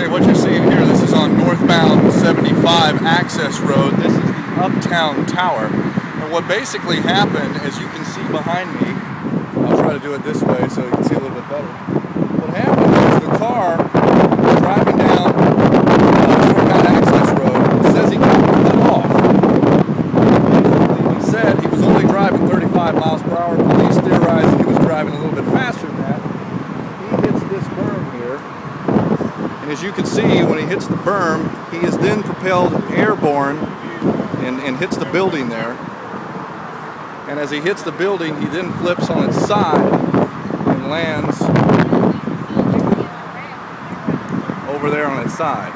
Okay, what you're seeing here, this is on northbound 75 access road. This is the Uptown Tower. And what basically happened, as you can see behind me, I'll try to do it this way so you can see a little bit better. What happened is the car was driving down northbound access road. It says he got cut off. He said he was only driving 35 miles per hour. Police theorized that he was driving a little bit faster than that. He hits this berm here. And as you can see, when he hits the berm, he is then propelled airborne and hits the building there. And as he hits the building, he then flips on its side and lands over there on its side.